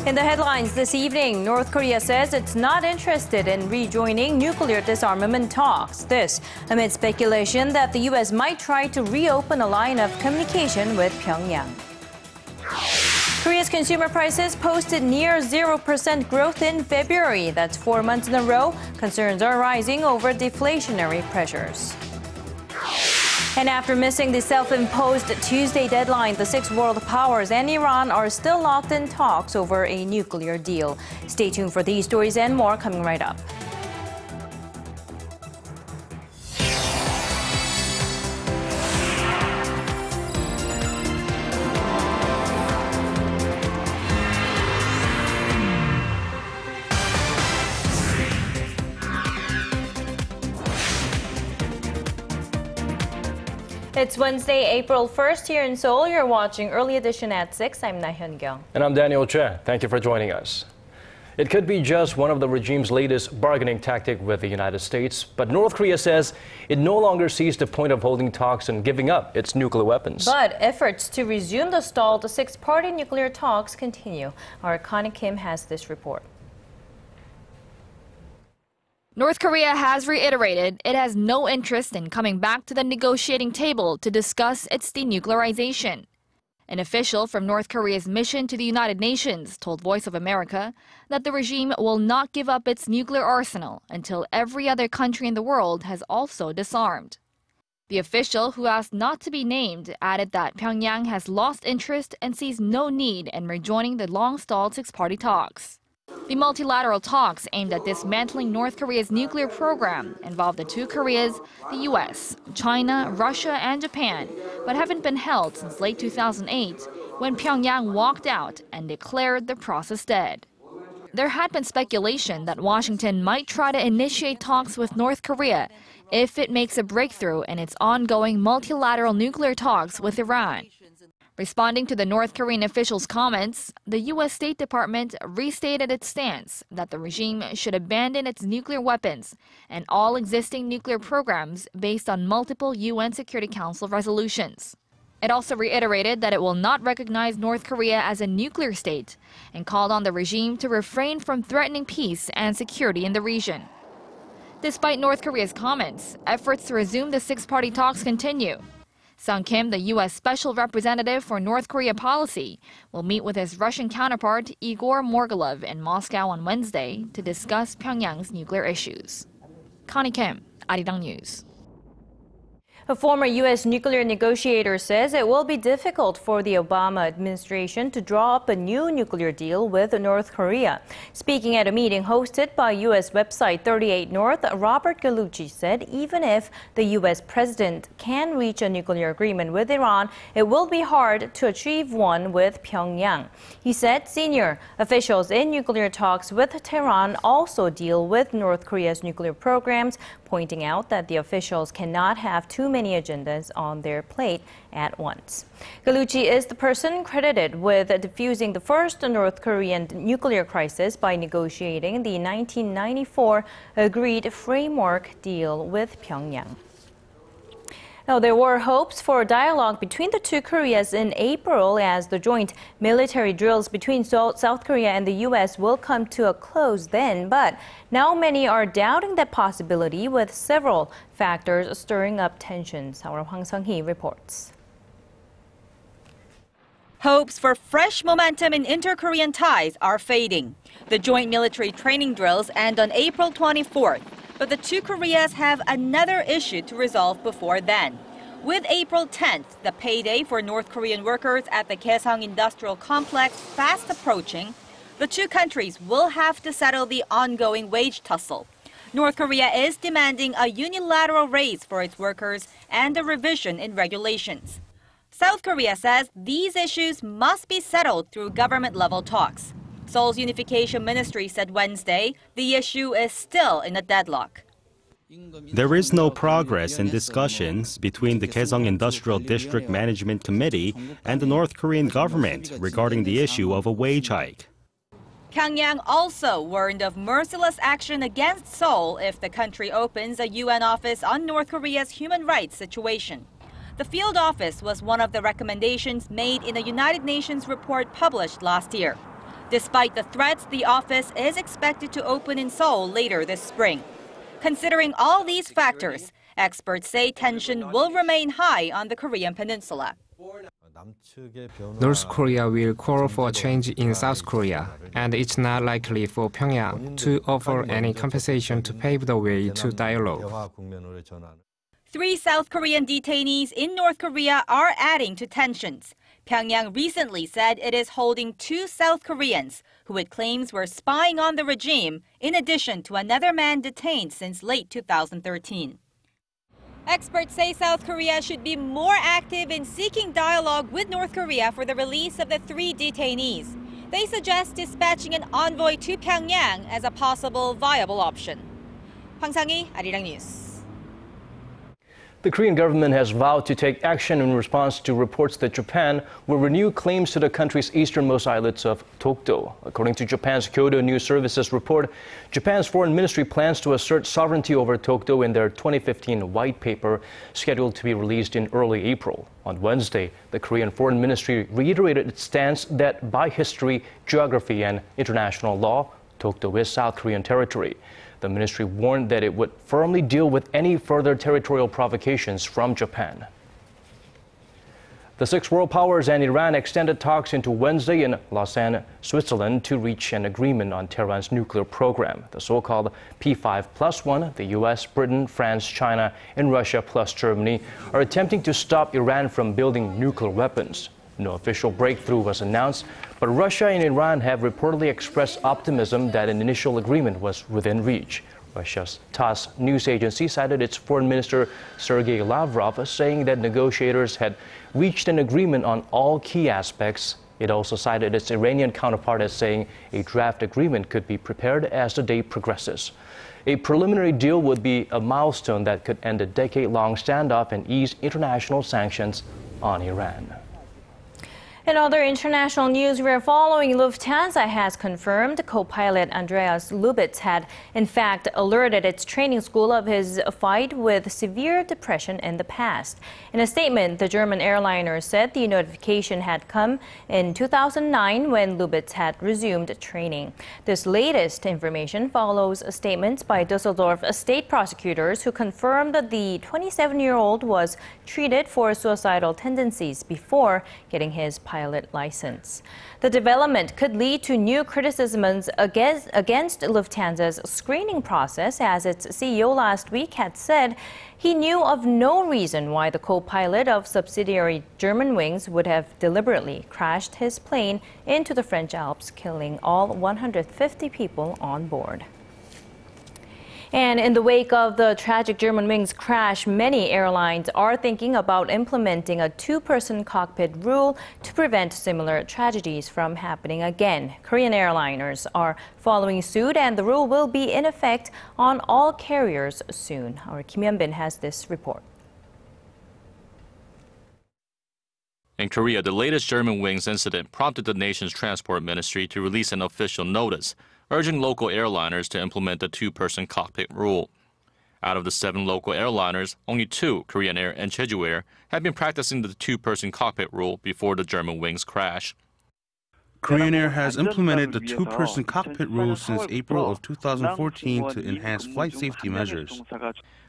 In the headlines this evening, North Korea says it's not interested in rejoining nuclear disarmament talks. This amid speculation that the U.S. might try to reopen a line of communication with Pyongyang. Korea's consumer prices posted near 0% growth in February. That's 4 months in a row. Concerns are rising over deflationary pressures. And after missing the self-imposed Tuesday deadline, the six world powers and Iran are still locked in talks over a nuclear deal. Stay tuned for these stories and more coming right up. It's Wednesday, April 1st here in Seoul. You're watching Early Edition at 6. I'm Laah Hyun-kyung. And I'm Daniel Choy. Thank you for joining us. It could be just one of the regime's latest bargaining tactic with the United States, but North Korea says it no longer sees the point of holding talks and giving up its nuclear weapons. But efforts to resume the stalled six-party nuclear talks continue. Our Connie Kim has this report. North Korea has reiterated it has no interest in coming back to the negotiating table to discuss its denuclearization. An official from North Korea's mission to the United Nations told Voice of America that the regime will not give up its nuclear arsenal until every other country in the world has also disarmed. The official, who asked not to be named, added that Pyongyang has lost interest and sees no need in rejoining the long-stalled six-party talks. The multilateral talks aimed at dismantling North Korea's nuclear program involve the two Koreas, the U.S., China, Russia, and Japan, but haven't been held since late 2008, when Pyongyang walked out and declared the process dead. There had been speculation that Washington might try to initiate talks with North Korea if it makes a breakthrough in its ongoing multilateral nuclear talks with Iran. Responding to the North Korean official's comments, the U.S. State Department restated its stance that the regime should abandon its nuclear weapons and all existing nuclear programs based on multiple UN Security Council resolutions. It also reiterated that it will not recognize North Korea as a nuclear state and called on the regime to refrain from threatening peace and security in the region. Despite North Korea's comments, efforts to resume the six-party talks continue. Sung Kim, the U.S. Special Representative for North Korea policy, will meet with his Russian counterpart Igor Morgulov in Moscow on Wednesday to discuss Pyongyang's nuclear issues. Connie Kim, Arirang News. A former U.S. nuclear negotiator says it will be difficult for the Obama administration to draw up a new nuclear deal with North Korea. Speaking at a meeting hosted by U.S. website 38 North, Robert Gallucci said even if the U.S. president can reach a nuclear agreement with Iran, it will be hard to achieve one with Pyongyang. He said senior officials in nuclear talks with Tehran also deal with North Korea's nuclear programs, pointing out that the officials cannot have too many agendas on their plate at once. Gallucci is the person credited with defusing the first North Korean nuclear crisis by negotiating the 1994 agreed framework deal with Pyongyang. Now, there were hopes for a dialogue between the two Koreas in April as the joint military drills between South Korea and the U.S. will come to a close then. But now many are doubting that possibility, with several factors stirring up tensions. Our Hwang Sung-hee reports. Hopes for fresh momentum in inter-Korean ties are fading. The joint military training drills end on April 24th. But the two Koreas have another issue to resolve before then. With April 10th, the payday for North Korean workers at the Kaesong Industrial Complex fast approaching, the two countries will have to settle the ongoing wage tussle. North Korea is demanding a unilateral raise for its workers and a revision in regulations. South Korea says these issues must be settled through government-level talks. Seoul's Unification Ministry said Wednesday the issue is still in a deadlock. There is no progress in discussions between the Kaesong Industrial District Management Committee and the North Korean government regarding the issue of a wage hike. Pyongyang also warned of merciless action against Seoul if the country opens a UN office on North Korea's human rights situation. The field office was one of the recommendations made in a United Nations report published last year. Despite the threats, the office is expected to open in Seoul later this spring. Considering all these factors, experts say tension will remain high on the Korean peninsula. North Korea will call for a change in South Korea, and it's not likely for Pyongyang to offer any compensation to pave the way to dialogue. 3 South Korean detainees in North Korea are adding to tensions. Pyongyang recently said it is holding 2 South Koreans who it claims were spying on the regime, in addition to another man detained since late 2013. Experts say South Korea should be more active in seeking dialogue with North Korea for the release of the 3 detainees. They suggest dispatching an envoy to Pyongyang as a possible viable option. Hwang Sang-hee, Arirang News. The Korean government has vowed to take action in response to reports that Japan will renew claims to the country's easternmost islets of Dokdo. According to Japan's Kyodo News Service's report, Japan's foreign ministry plans to assert sovereignty over Dokdo in their 2015 white paper, scheduled to be released in early April. On Wednesday, the Korean foreign ministry reiterated its stance that by history, geography, and international law, Dokdo is South Korean territory. The ministry warned that it would firmly deal with any further territorial provocations from Japan. The 6 world powers and Iran extended talks into Wednesday in Lausanne, Switzerland, to reach an agreement on Tehran's nuclear program. The so-called P5+1, the U.S., Britain, France, China, and Russia plus Germany, are attempting to stop Iran from building nuclear weapons. No official breakthrough was announced, but Russia and Iran have reportedly expressed optimism that an initial agreement was within reach. Russia's TASS news agency cited its foreign minister Sergei Lavrov saying that negotiators had reached an agreement on all key aspects. It also cited its Iranian counterpart as saying a draft agreement could be prepared as the day progresses. A preliminary deal would be a milestone that could end a decade-long standoff and ease international sanctions on Iran. In other international news, we are following. Lufthansa has confirmed co-pilot Andreas Lubitz had, in fact, alerted its training school of his fight with severe depression in the past. In a statement, the German airliner said the notification had come in 2009 when Lubitz had resumed training. This latest information follows statements by Düsseldorf state prosecutors who confirmed that the 27-year-old was treated for suicidal tendencies before getting his pilot license. The development could lead to new criticisms against Lufthansa's screening process, as its CEO last week had said he knew of no reason why the co-pilot of subsidiary Germanwings would have deliberately crashed his plane into the French Alps, killing all 150 people on board. And in the wake of the tragic Germanwings crash, many airlines are thinking about implementing a 2-person cockpit rule to prevent similar tragedies from happening again. Korean airliners are following suit, and the rule will be in effect on all carriers soon. Our Kim Hyun-bin has this report. In Korea, the latest Germanwings incident prompted the nation's transport ministry to release an official notice urging local airliners to implement the 2-person cockpit rule. Out of the 7 local airliners, only 2, Korean Air and Jeju Air, had been practicing the 2-person cockpit rule before the Germanwings crash. Korean Air has implemented the 2-person cockpit rule since April of 2014 to enhance flight safety measures.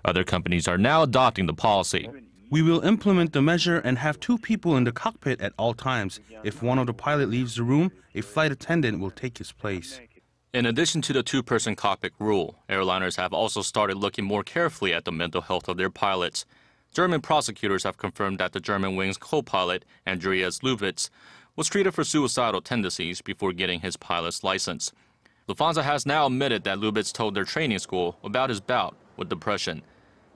Other companies are now adopting the policy. We will implement the measure and have 2 people in the cockpit at all times. If one of the pilot leaves the room, a flight attendant will take his place. In addition to the 2-person cockpit rule, airliners have also started looking more carefully at the mental health of their pilots. German prosecutors have confirmed that the Germanwings co-pilot, Andreas Lubitz, was treated for suicidal tendencies before getting his pilot's license. Lufthansa has now admitted that Lubitz told their training school about his bout with depression.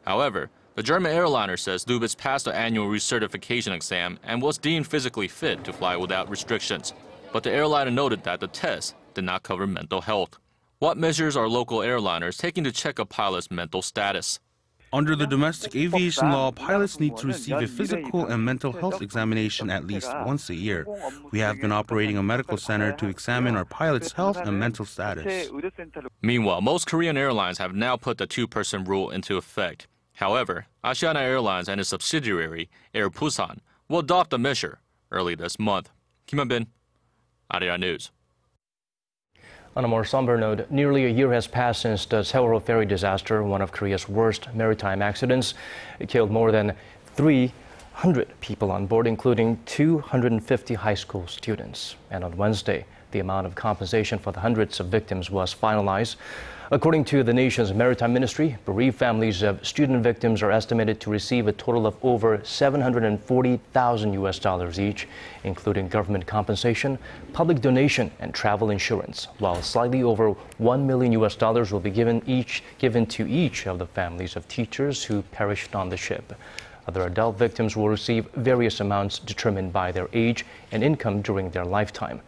However, the German airliner says Lubitz passed the annual recertification exam and was deemed physically fit to fly without restrictions. But the airliner noted that the test did not cover mental health. What measures are local airliners taking to check a pilot's mental status? Under the domestic aviation law, pilots need to receive a physical and mental health examination at least once a year. We have been operating a medical center to examine our pilots' health and mental status. Meanwhile, most Korean airlines have now put the 2-person rule into effect. However, Asiana Airlines and its subsidiary, Air Busan, will adopt the measure early this month. Kim Hyun-bin, Arirang News. On a more somber note, nearly a year has passed since the Sewol ferry disaster, one of Korea's worst maritime accidents. It killed more than 300 people on board, including 250 high school students. And on Wednesday, the amount of compensation for the hundreds of victims was finalized. According to the nation's maritime ministry, bereaved families of student victims are estimated to receive a total of over $740,000 each, including government compensation, public donation, and travel insurance, while slightly over $1 million will be given to each of the families of teachers who perished on the ship. Other adult victims will receive various amounts determined by their age and income during their lifetime.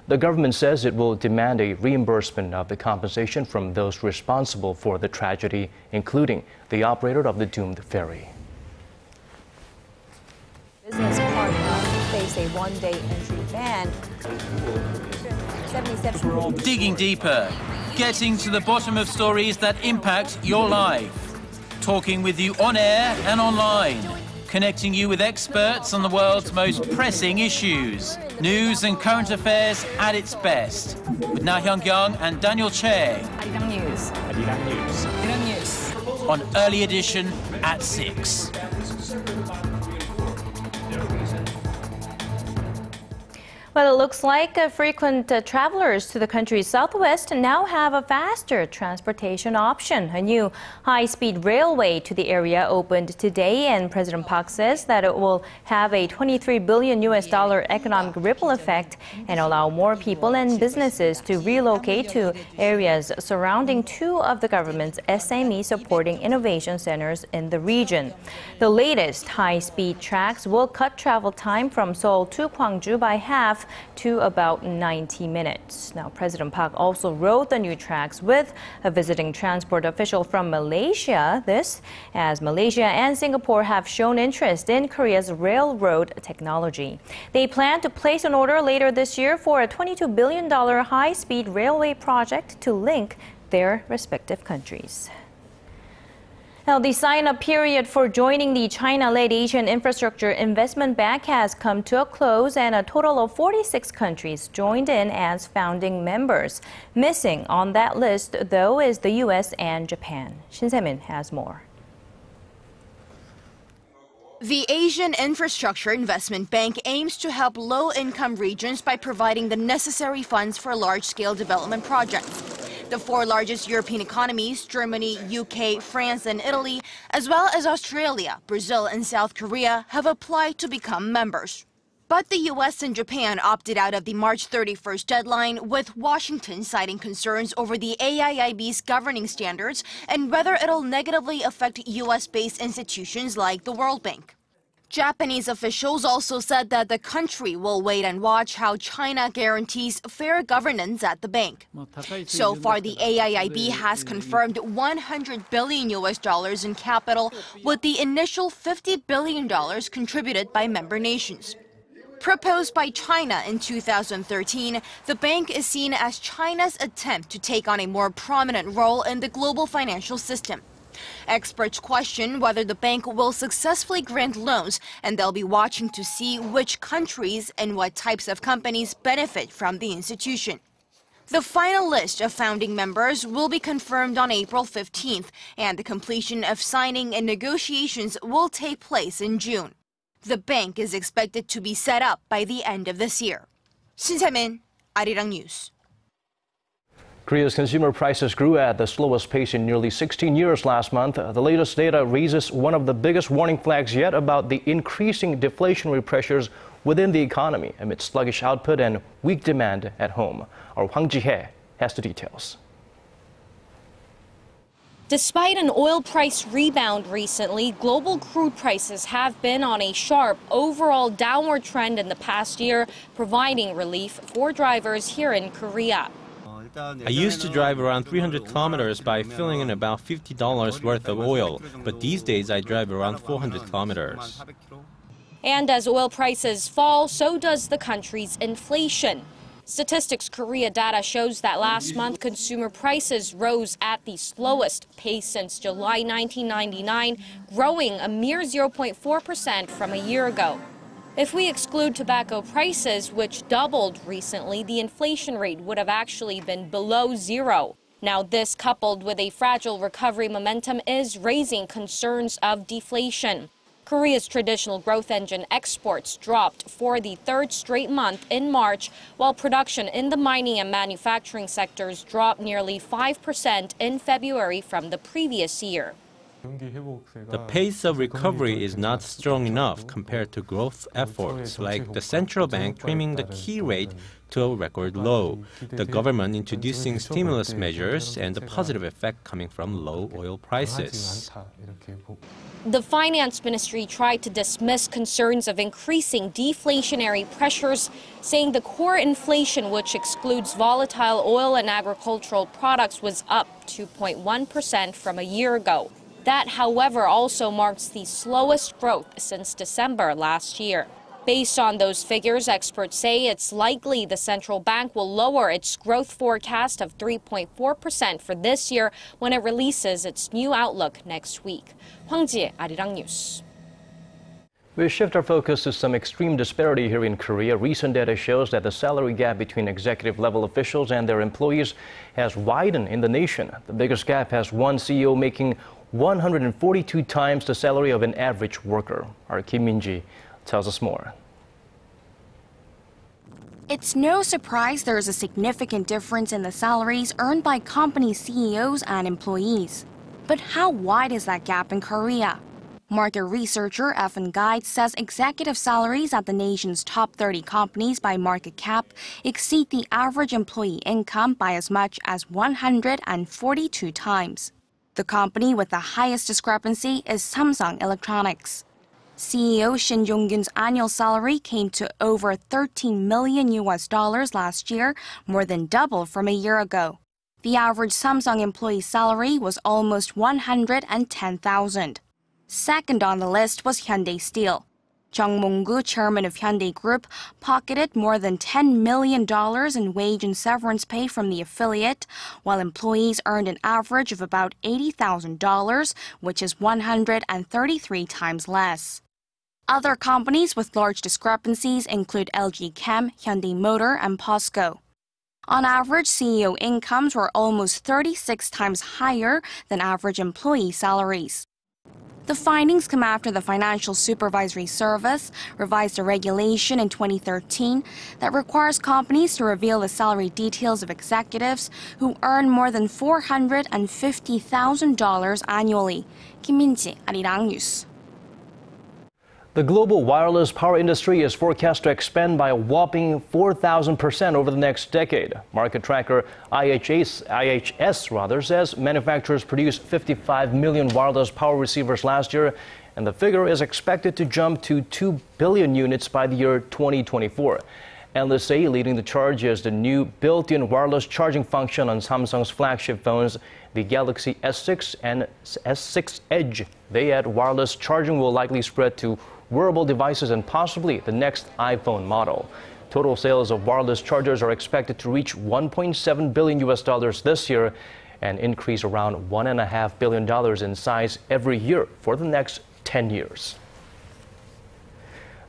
The government says it will demand a reimbursement of the compensation from those responsible for the tragedy, including the operator of the doomed ferry. Business partners face a one-day entry ban. Digging deeper, getting to the bottom of stories that impact your life. Talking with you on air and online. Connecting you with experts on the world's most pressing issues. News and current affairs at its best. With Laah Hyun-kyung and Daniel Choy. Arirang News. Arirang News. On Early Edition at 6. Well, it looks like frequent travelers to the country's southwest now have a faster transportation option. A new high-speed railway to the area opened today, and President Park says that it will have a $23 billion economic ripple effect and allow more people and businesses to relocate to areas surrounding two of the government's SME supporting innovation centers in the region. The latest high-speed tracks will cut travel time from Seoul to Gwangju by half to about 90 minutes. Now, President Park also rode the new tracks with a visiting transport official from Malaysia. This, as Malaysia and Singapore have shown interest in Korea's railroad technology. They plan to place an order later this year for a $22 billion high-speed railway project to link their respective countries. Now, the sign-up period for joining the China-led Asian Infrastructure Investment Bank has come to a close, and a total of 46 countries joined in as founding members. Missing on that list, though, is the U.S. and Japan. Shin Se-min has more. The Asian Infrastructure Investment Bank aims to help low-income regions by providing the necessary funds for large-scale development projects. The four largest European economies, Germany, UK, France, and Italy, as well as Australia, Brazil, and South Korea, have applied to become members. But the US and Japan opted out of the March 31st deadline, with Washington citing concerns over the AIIB's governing standards and whether it'll negatively affect US-based institutions like the World Bank. Japanese officials also said that the country will wait and watch how China guarantees fair governance at the bank. So far, the AIIB has confirmed $100 billion in capital, with the initial $50 billion contributed by member nations. Proposed by China in 2013, the bank is seen as China's attempt to take on a more prominent role in the global financial system. Experts question whether the bank will successfully grant loans, and they'll be watching to see which countries and what types of companies benefit from the institution. The final list of founding members will be confirmed on April 15th, and the completion of signing and negotiations will take place in June. The bank is expected to be set up by the end of this year. Shin Se-min, Arirang News. Korea's consumer prices grew at the slowest pace in nearly 16 years last month. The latest data raises one of the biggest warning flags yet about the increasing deflationary pressures within the economy amid sluggish output and weak demand at home. Our Hwang Ji-hye has the details. Despite an oil price rebound recently, global crude prices have been on a sharp overall downward trend in the past year, providing relief for drivers here in Korea. I used to drive around 300 kilometers by filling in about $50 worth of oil, but these days I drive around 400 kilometers. And as oil prices fall, so does the country's inflation. Statistics Korea data shows that last month consumer prices rose at the slowest pace since July 1999, growing a mere 0.4% from a year ago. If we exclude tobacco prices, which doubled recently, the inflation rate would have actually been below zero. Now, this, coupled with a fragile recovery momentum, is raising concerns of deflation. Korea's traditional growth engine exports dropped for the third straight month in March, while production in the mining and manufacturing sectors dropped nearly 5% in February from the previous year. The pace of recovery is not strong enough compared to growth efforts, like the central bank trimming the key rate to a record low, the government introducing stimulus measures, and the positive effect coming from low oil prices. The finance ministry tried to dismiss concerns of increasing deflationary pressures, saying the core inflation, which excludes volatile oil and agricultural products, was up 2.1% from a year ago. That, however, also marks the slowest growth since December last year. Based on those figures, experts say it's likely the central bank will lower its growth forecast of 3.4% for this year when it releases its new outlook next week. Hwang-ji, Arirang News. We shift our focus to some extreme disparity here in Korea. Recent data shows that the salary gap between executive-level officials and their employees has widened in the nation. The biggest gap has one CEO making 142 times the salary of an average worker. Our Kim Min-ji tells us more. It's no surprise there is a significant difference in the salaries earned by company CEOs and employees. But how wide is that gap in Korea? Market researcher Evan Guide says executive salaries at the nation's top 30 companies by market cap exceed the average employee income by as much as 142 times. The company with the highest discrepancy is Samsung Electronics. CEO Shin Jong-gun's annual salary came to over $13 million last year, more than double from a year ago. The average Samsung employee salary was almost $110,000. Second on the list was Hyundai Steel. Jung Mong-gu, chairman of Hyundai Group, pocketed more than $10 million in wage and severance pay from the affiliate, while employees earned an average of about $80,000, which is 133 times less. Other companies with large discrepancies include LG Chem, Hyundai Motor, and POSCO. On average, CEO incomes were almost 36 times higher than average employee salaries. The findings come after the Financial Supervisory Service revised a regulation in 2013 that requires companies to reveal the salary details of executives who earn more than $450,000 annually. Kim Min-ji, Arirang News. The global wireless power industry is forecast to expand by a whopping 4,000% over the next decade. Market tracker IHS says manufacturers produced 55 million wireless power receivers last year, and the figure is expected to jump to 2 billion units by the year 2024. Analysts say leading the charge is the new built-in wireless charging function on Samsung's flagship phones, the Galaxy S6 and S6 Edge. They add wireless charging will likely spread to wearable devices and possibly the next iPhone model. Total sales of wireless chargers are expected to reach $1.7 billion this year and increase around $1.5 billion in size every year for the next 10 years.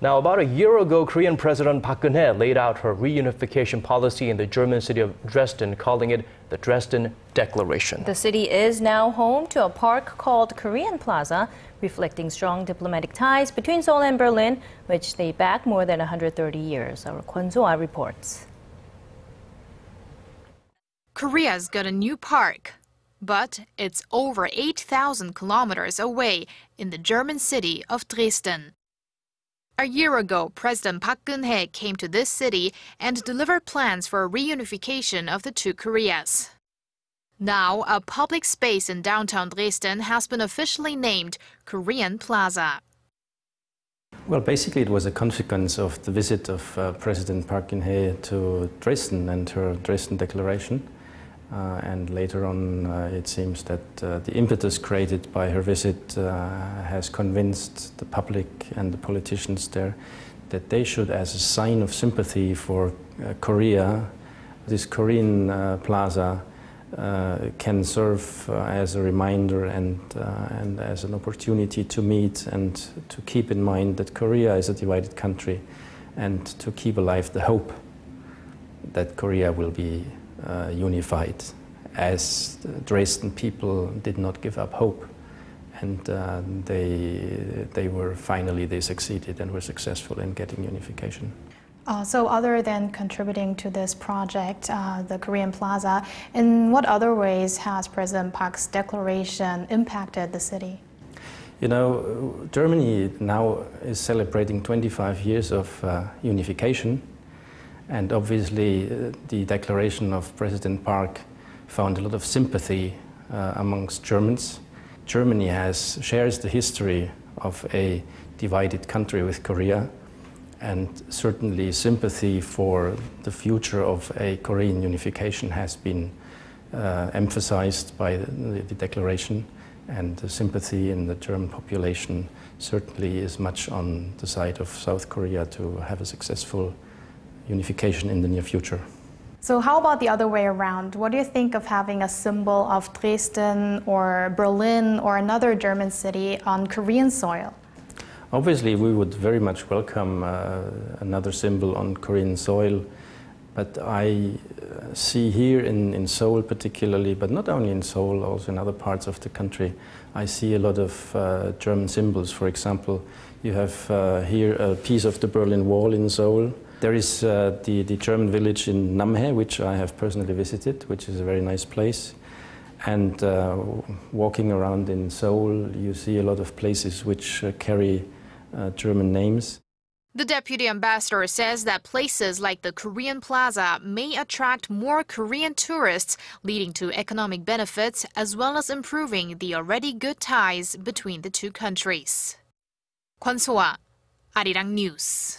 Now, about a year ago, Korean President Park Geun-hye laid out her reunification policy in the German city of Dresden, calling it the Dresden Declaration. The city is now home to a park called Korean Plaza, reflecting strong diplomatic ties between Seoul and Berlin, which date back more than 130 years. Our Kwon So-ah reports. Korea's got a new park, but it's over 8,000 kilometers away in the German city of Dresden. A year ago, President Park Geun-hye came to this city and delivered plans for a reunification of the two Koreas. Now, a public space in downtown Dresden has been officially named Korean Plaza. Well, basically it was a consequence of the visit of President Park Geun-hye to Dresden and her Dresden Declaration. And later on, it seems that the impetus created by her visit has convinced the public and the politicians there that they should, as a sign of sympathy for Korea, this Korean Plaza can serve as a reminder and as an opportunity to meet and to keep in mind that Korea is a divided country, and to keep alive the hope that Korea will be unified, as the Dresden people did not give up hope, and they succeeded and were successful in getting unification. So other than contributing to this project, the Korean Plaza, in what other ways has President Park's declaration impacted the city? You know, Germany now is celebrating 25 years of unification, and obviously the declaration of President Park found a lot of sympathy amongst Germans. Germany shares the history of a divided country with Korea, and certainly sympathy for the future of a Korean unification has been emphasized by the declaration, and the sympathy in the German population certainly is much on the side of South Korea to have a successful unification in the near future. So how about the other way around? What do you think of having a symbol of Dresden or Berlin or another German city on Korean soil? Obviously, we would very much welcome another symbol on Korean soil, but I see here in Seoul particularly, but not only in Seoul, also in other parts of the country, I see a lot of German symbols. For example, you have here a piece of the Berlin Wall in Seoul. There is the German village in Namhae, which I have personally visited, which is a very nice place. And walking around in Seoul, you see a lot of places which carry German names. The deputy ambassador says that places like the Korean Plaza may attract more Korean tourists, leading to economic benefits as well as improving the already good ties between the two countries. Kwon So-ah, Arirang News.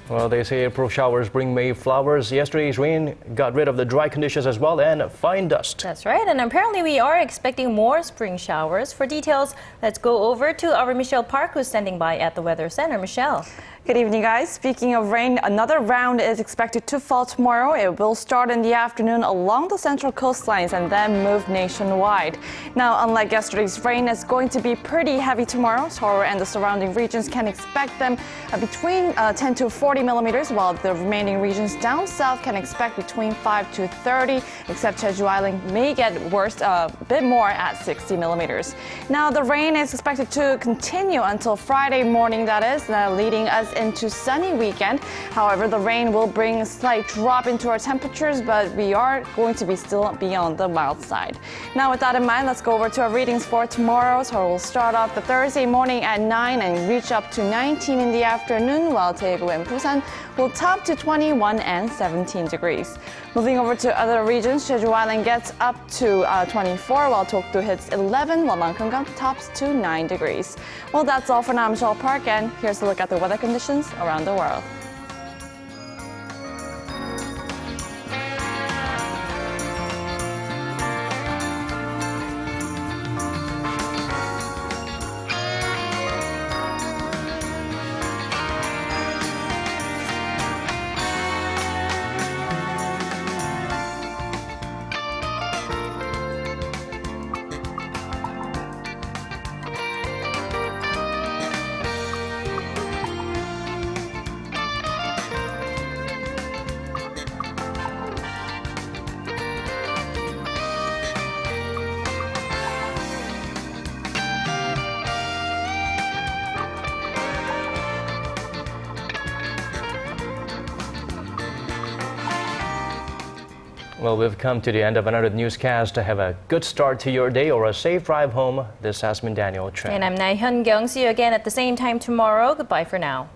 Well, they say April showers bring May flowers. Yesterday's rain got rid of the dry conditions as well and fine dust. That's right, and apparently we are expecting more spring showers. For details, let's go over to our Michelle Park, who's standing by at the Weather Center. Michelle. Good evening, guys. Speaking of rain, another round is expected to fall tomorrow. It will start in the afternoon along the central coastlines and then move nationwide. Now, unlike yesterday's rain, it's going to be pretty heavy tomorrow. Seoul and the surrounding regions can expect them between 10 to 40 millimeters, while the remaining regions down south can expect between 5 to 30, except Jeju Island may get worse a bit more at 60 millimeters. Now, the rain is expected to continue until Friday morning, that is, leading us into sunny weekend. However, the rain will bring a slight drop into our temperatures, but we are going to be still beyond the mild side. Now, with that in mind, let's go over to our readings for tomorrow. So we'll start off the Thursday morning at 9 and reach up to 19 in the afternoon, while Daegu and Busan will top to 21 and 17 degrees. Moving over to other regions, Jeju Island gets up to 24, while Dokdo hits 11, while Mancheongan tops to 9 degrees. Well, that's all for now, Michelle Park, and here's a look at the weather conditions around the world. Well, we've come to the end of another newscast. Have a good start to your day or a safe drive home. This has been Daniel Choy. And I'm Laah Hyun-kyung. See you again at the same time tomorrow. Goodbye for now.